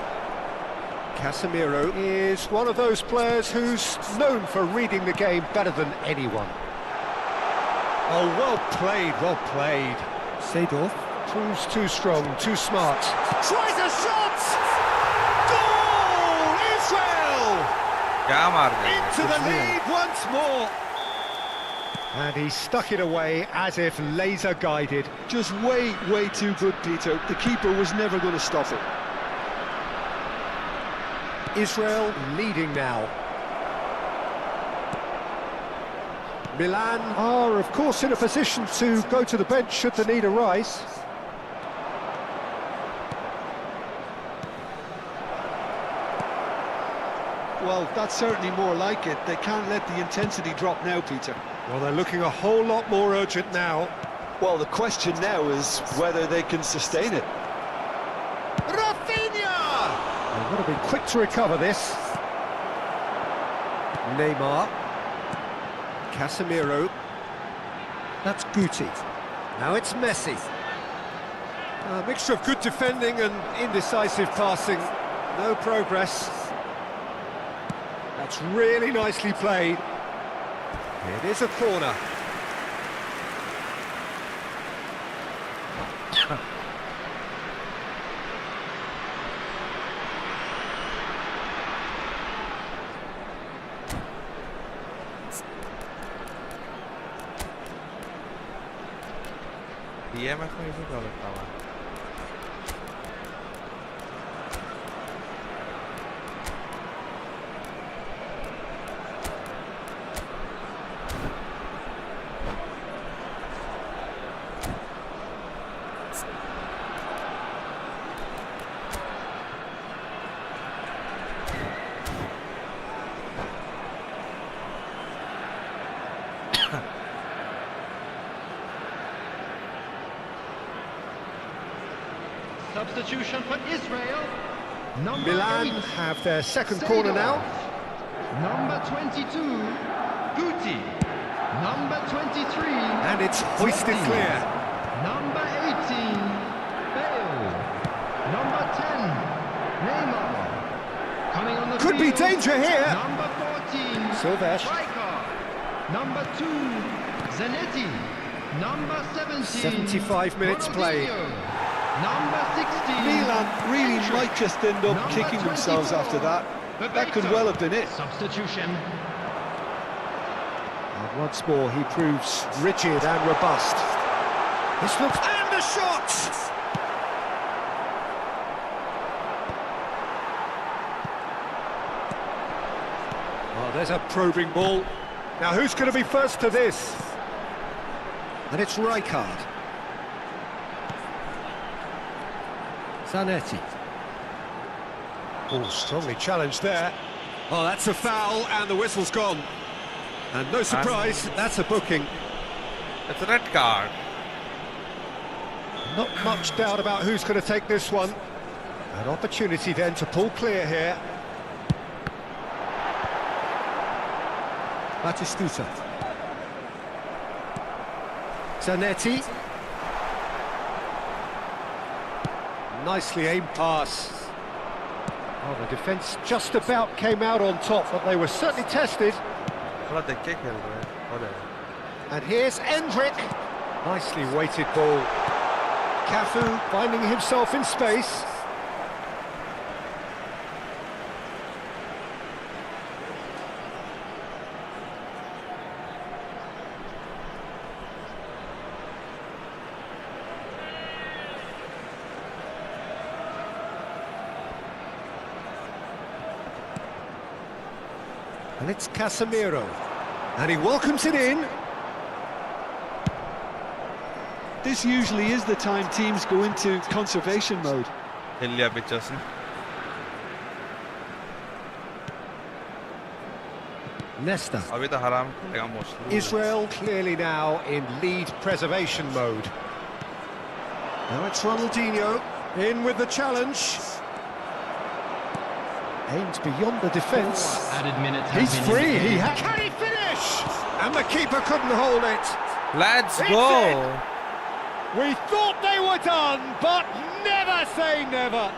Casemiro is one of those players who's known for reading the game better than anyone. Oh, well played, well played. Seedorf proves too strong, too smart. Tries a shot! Goal! Israel! क्या मार गया Into the lead once more. And he stuck it away as if laser guided. Just way, way too good, Peter. The keeper was never going to stop it. Israel leading now. Milan are, of course, in a position to go to the bench should the need arise. Well, that's certainly more like it. They can't let the intensity drop now, Peter. Well, they're looking a whole lot more urgent now. Well, the question now is whether they can sustain it. Rafinha! They've got to be quick to recover this. Neymar. Casemiro. That's Guti. Now it's Messi. A mixture of good defending and indecisive passing. No progress. That's really nicely played. It is a corner. DMF में इसे क्या लगता है Substitution for Israel. Number Milan 8, have their second corner now. Number 22, Guti. Number 23, And it's hoisted Messi. clear. Number 18, Bale. Number 10, Neymar. Coming on the Could be field, danger here. Number 14, Silvesh. Striker. Number 2, Zanetti. Number 17, 75 minutes played. Ronaldinho. Number 16, Milan really Endrick. might just end up Number kicking themselves 24, after that. That could Bebeto. well have been it. Substitution. And once more he proves rigid and robust. This looks... And the shot! Oh, there's a probing ball. Now who's going to be first to this? And it's Rijkaard. Zanetti. Oh, strongly challenged there. Oh, that's a foul, and the whistle's gone. And no surprise, that's a booking. It's a red card. Not much doubt about who's going to take this one. An opportunity then to pull clear here. Batistuta. Zanetti. Nicely aimed pass. Oh, the defence just about came out on top, but they were certainly tested. थोड़ा देख के खेल रहे हैं और है। And here's Endrick. Nicely weighted ball. Cafu finding himself in space. And it's Casemiro. And he welcomes it in. This usually is the time teams go into conservation mode. हिल लिया picture से। Nesta. अभी तो हराम खेलेगा mostly. Israel clearly now in lead preservation mode. Now it's Ronaldinho in with the challenge. Aimed beyond the defence. Added minutes have He's been free. indicated. Can he finish? And the keeper couldn't hold it. Let's It's go. in. We thought they were done, but never say never.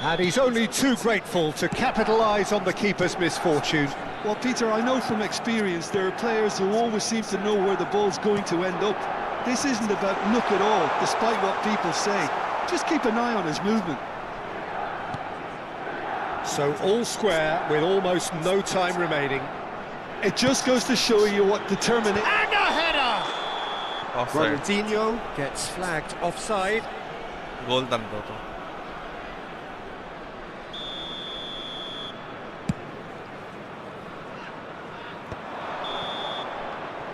And he's only too grateful to capitalise on the keeper's misfortune. Well, Peter, I know from experience there are players who always seem to know where the ball's going to end up. This isn't about luck at all, despite what people say. Just keep an eye on his movement. So all square with almost no time remaining. It just goes to show you what determination... And a header! Offside. Ronaldinho gets flagged offside. गोल तन दो तो।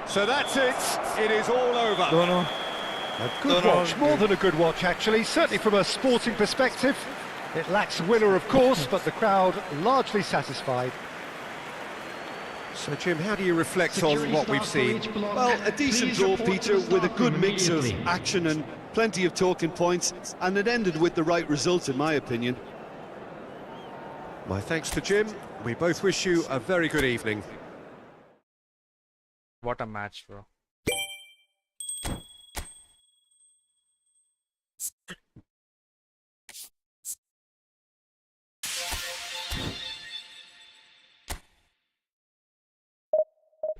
So that's it. It is all over. दोनों। A good watch, more than a good watch actually, certainly from a sporting perspective. It lacks a winner, of course, but the crowd largely satisfied. So, Jim, how do you reflect on what we've seen? Well, a decent draw, Peter, with a good mix of action and plenty of talking points, and it ended with the right result, in my opinion. My thanks to Jim. We both wish you a very good evening. What a match, bro.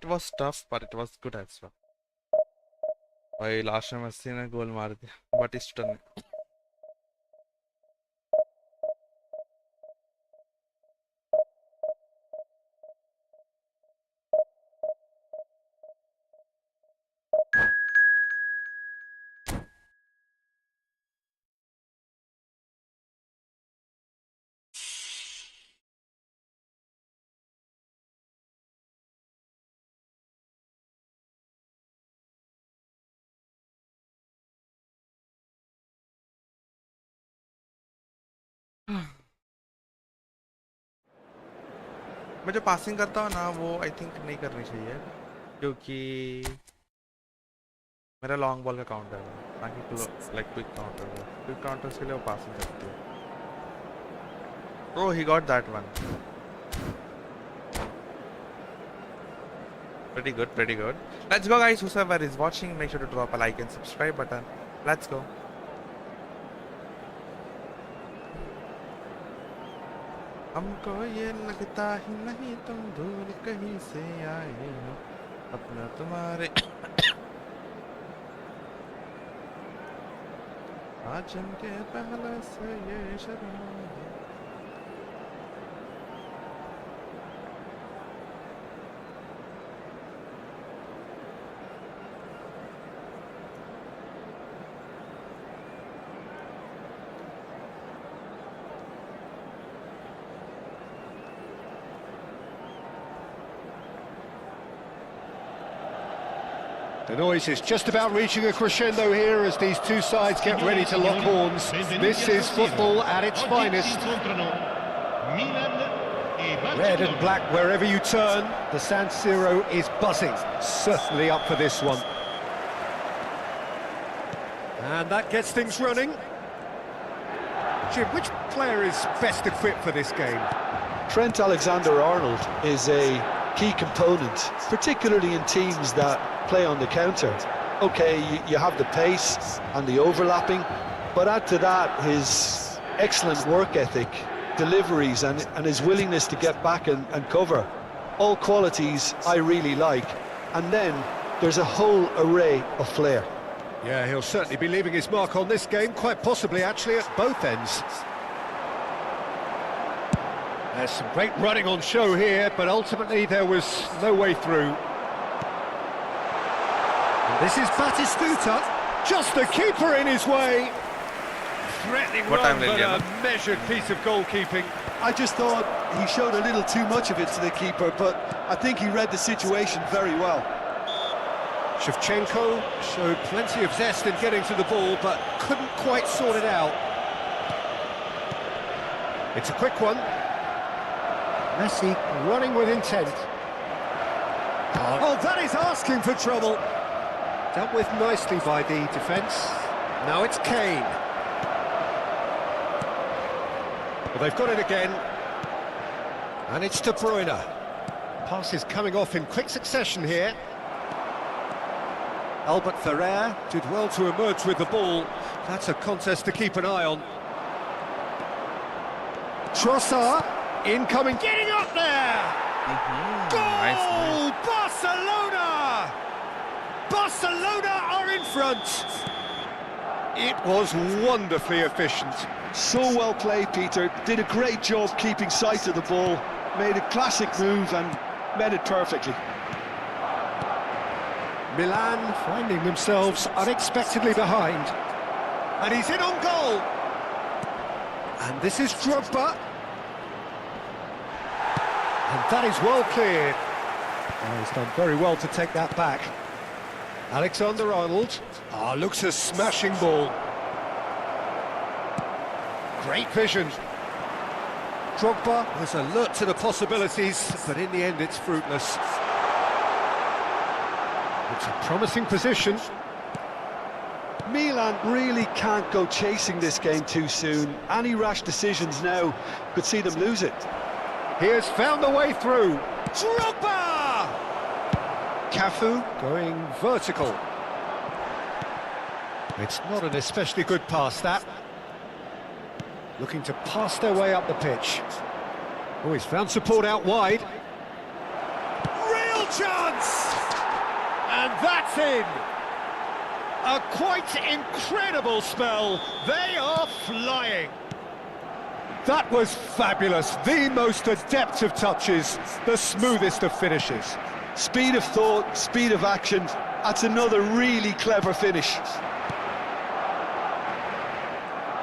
It was tough, but it was good as well. भाई last में Messi ने गोल मार दिया, but it's done. मैं जो passing करता हूँ ना वो आई थिंक नहीं करनी चाहिए क्योंकि मेरा लॉन्ग बॉल का काउंट है। ताकि like quick counter हो, quick counters के लिए वो passing करती है. Oh, he got that one. Pretty good, pretty good. Let's go, guys. Whoever is watching, make sure to drop a like and subscribe button. Let's go. हमको ये लगता ही नहीं तुम दूर कहीं से आए हो अपना तुम्हारे आज के पहले से ये शर्म The noise is just about reaching a crescendo here as these two sides get ready to lock horns. This is football at its finest. Red and black wherever you turn. The San Siro is buzzing. Certainly up for this one. And that gets things running. Jim, which player is best equipped for this game? Trent Alexander-Arnold is a key component, particularly in teams that play on the counter. Okay, you have the pace and the overlapping, but add to that his excellent work ethic, deliveries and his willingness to get back and cover. All qualities I really like. And then there's a whole array of flair. Yeah, he'll certainly be leaving his mark on this game, quite possibly actually at both ends. There's some great running on show here, but ultimately there was no way through. And this is Batistuta, just the keeper in his way. Threatening run, but a measured piece of goalkeeping. I just thought he showed a little too much of it to the keeper, but I think he read the situation very well. Shevchenko showed plenty of zest in getting to the ball, but couldn't quite sort it out. It's a quick one. Messi running with intent. Oh, that is asking for trouble. Dealt with nicely by the defence. Now it's Kane. Well, they've got it again. And it's De Bruyne. Passes coming off in quick succession here. Albert Ferrer did well to emerge with the ball. That's a contest to keep an eye on. Trossard, incoming, getting up there! Goal! Nice. Barcelona! Barcelona are in front! It was wonderfully efficient. So well played, Peter. Did a great job keeping sight of the ball. Made a classic move and met it perfectly. Milan finding themselves unexpectedly behind. And he's in on goal. And this is Drogba. And that is well cleared. Oh, he's done very well to take that back. Alexander-Arnold. Looks a smashing ball. Great vision. Drogba was alert to the possibilities, but in the end it's fruitless. It's a promising position. Milan really can't go chasing this game too soon. Any rash decisions now could see them lose it. He has found a way through. Drogba! Cafu going vertical. It's not an especially good pass, that. Looking to pass their way up the pitch. Oh, he's found support out wide. Real chance! And that's in! A quite incredible spell. They are flying. That was fabulous. The most adept of touches, the smoothest of finishes. Speed of thought, speed of action. That's another really clever finish.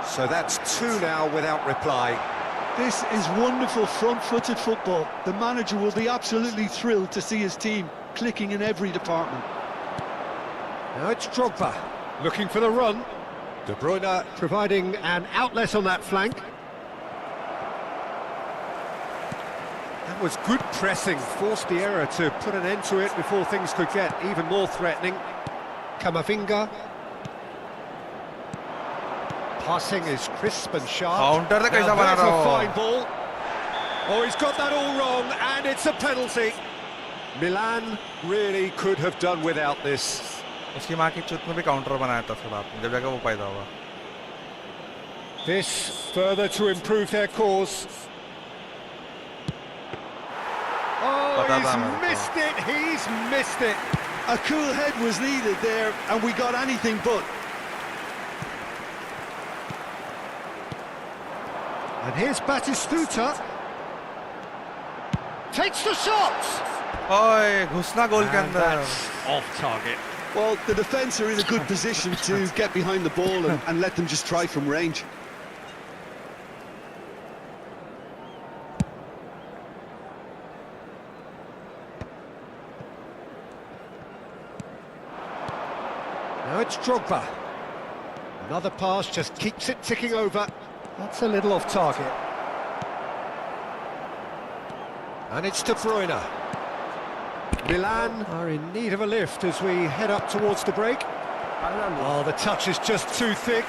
So that's two now without reply. This is wonderful front-footed football. The manager will be absolutely thrilled to see his team clicking in every department. Now it's Drogba, looking for the run. De Bruyne providing an outlet on that flank. That was good pressing, forced the error to put an end to it before things could get even more threatening. Camavinga. passing is crisp and sharp. Counter the Now kaisa bana there's a raha fine ho. ball. Oh, he's got that all wrong, and it's a penalty. Milan really could have done without this. उसकी माँ की चुत में भी counter बनाया था फिर आपने जब जाकर वो पैदा हुआ. This further to improve their cause. Oh, Pata tha he's missed it, he's missed it. A cool head was needed there, and we got anything but. And here's Batistuta. Takes the shot. ओए घुसना गोल के And अंदर. that's off target. Well, the defence are in a good position to get behind the ball and let them just try from range. Now it's Drogba. Another pass just keeps it ticking over. That's a little off target. And it's De Bruyne. Milan are in need of a lift as we head up towards the break. Oh, the touch is just too thick.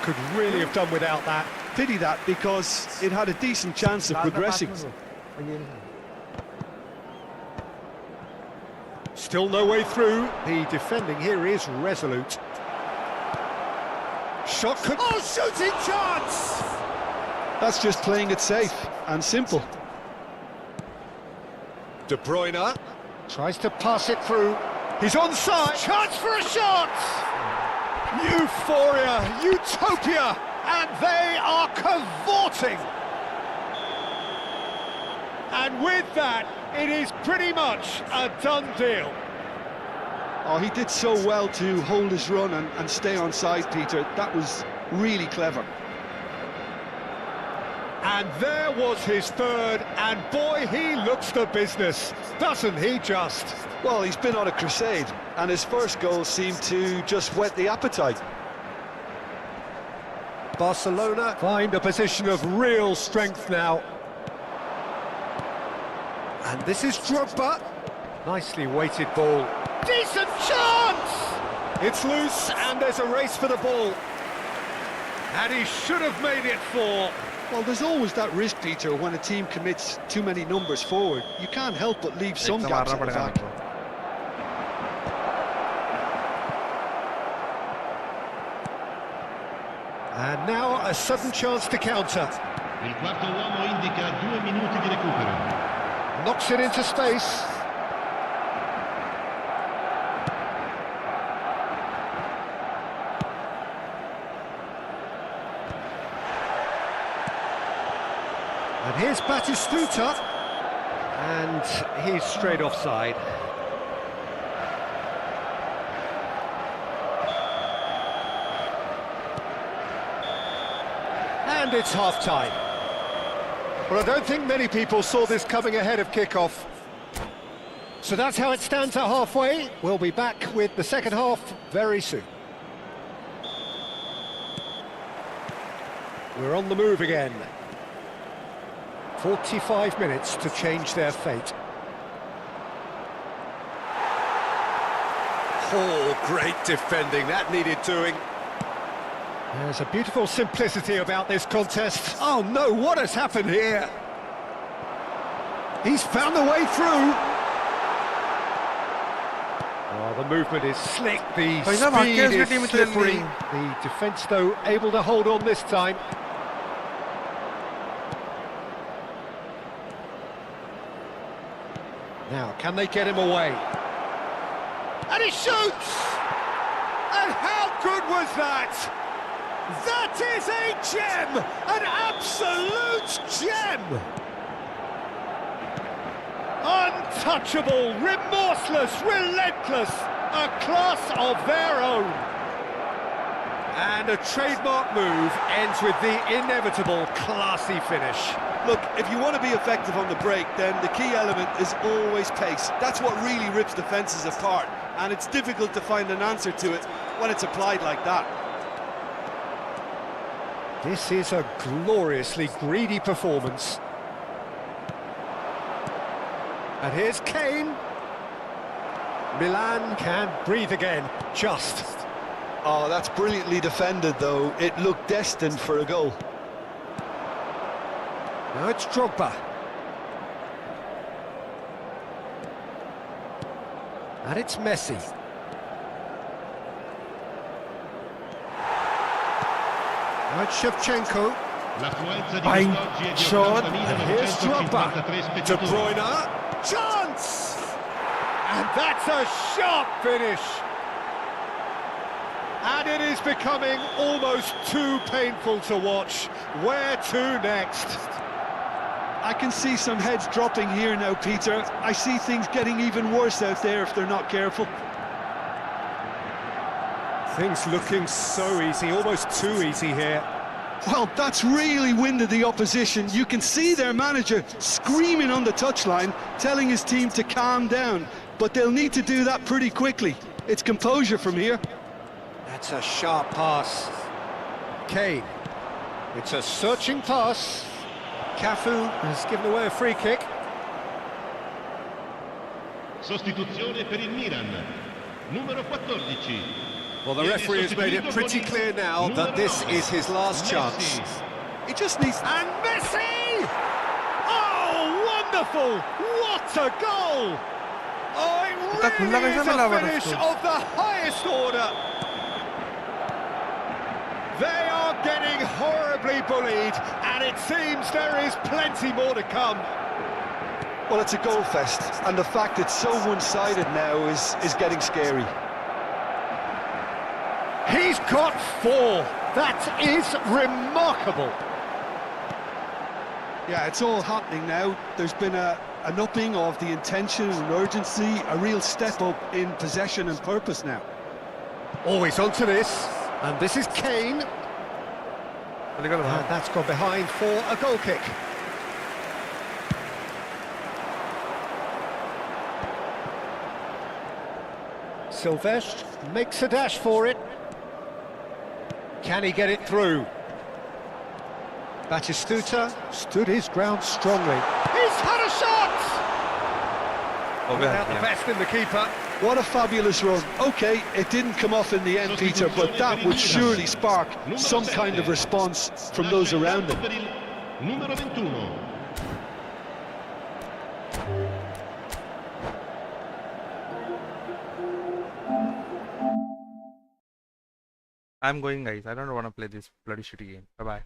Could really have done without that. Pity that, because it had a decent chance of progressing. Still no way through. The defending here is resolute. Shot could... Oh, shooting chance! That's just playing it safe and simple. De Bruyne tries to pass it through. He's onside. Chance for a shot! Euphoria, utopia, and they are cavorting. And with that, it is pretty much a done deal. Oh, he did so well to hold his run and stay on side, Peter. That was really clever. And there was his third, and boy, he looks the business, doesn't he just? Well, he's been on a crusade, and his first goal seemed to just whet the appetite. Barcelona find a position of real strength now. And this is Drogba. Nicely weighted ball. Decent chance! It's loose, and there's a race for the ball. And he should have made it 4. Well, there's always that risk, Peter, when a team commits too many numbers forward. You can't help but leave some एक तो gaps मारना at the पड़ेगा back. हमको. And now a sudden chance to counter. Il quarto uomo indica 2 minuti di recupero. Knocks it into space. And here's Batistuta. And he's straight offside. And it's half-time. Well, I don't think many people saw this coming ahead of kick-off. So that's how it stands at halfway. We'll be back with the second half very soon. We're on the move again. 45 minutes to change their fate. Oh, great defending. That needed doing. There's a beautiful simplicity about this contest. Oh no, what has happened here? He's found a way through. Oh, the movement is slick, the पैसा भाग speed के उसकी is team चल slippery. रही. The defence, though, able to hold on this time. Now, can they get him away? And he shoots! And how good was that? That is a gem! An absolute gem! Untouchable, remorseless, relentless, a class of their own. And a trademark move ends with the inevitable classy finish. Look, if you want to be effective on the break, then the key element is always pace. That's what really rips defences apart, and it's difficult to find an answer to it when it's applied like that. This is a gloriously greedy performance. And here's Kane. Milan can breathe again, just. Oh, that's brilliantly defended, though. It looked destined for a goal. Now it's Drogba. And it's Messi. Now it's Shevchenko. L'affluenza di Fine quest'oggi è di shot. Here's Drogba. 80.953 De spettatori. Bruyne. Chance! And that's a sharp finish. And it is becoming almost too painful to watch. Where to next? I can see some heads dropping here now, Peter. I see things getting even worse out there if they're not careful. Things looking so easy, almost too easy here. Well, that's really winded the opposition. You can see their manager screaming on the touchline, telling his team to calm down. But they'll need to do that pretty quickly. It's composure from here. That's a sharp pass. Kane. It's a searching pass. Cafu has given away a free kick. Sostituzione per il Milan. Numero 14. Well, the referee has made it pretty clear now that this is his last chance. He just needs... And Messi! Oh, wonderful! What a goal! Oh, it really is a finish of the highest order. They are getting horribly bullied, and it seems there is plenty more to come. Well, it's a goal fest, and the fact it's so one-sided now is getting scary. He's got 4. That is remarkable. Yeah, it's all happening now. There's been an upping of the intention and urgency, a real step up in possession and purpose now. Always onto this, and this is Kane. And that's gone behind for a goal kick. Silvestre makes a dash for it. Can he get it through? Batistuta stood his ground strongly. He's had a shot! Without the best in the keeper. What a fabulous run. OK, it didn't come off in the end, Peter, but that would surely spark some kind of response from those around him. Numero 21. I'm going, guys. I don't want to play this bloody shitty game. Bye bye.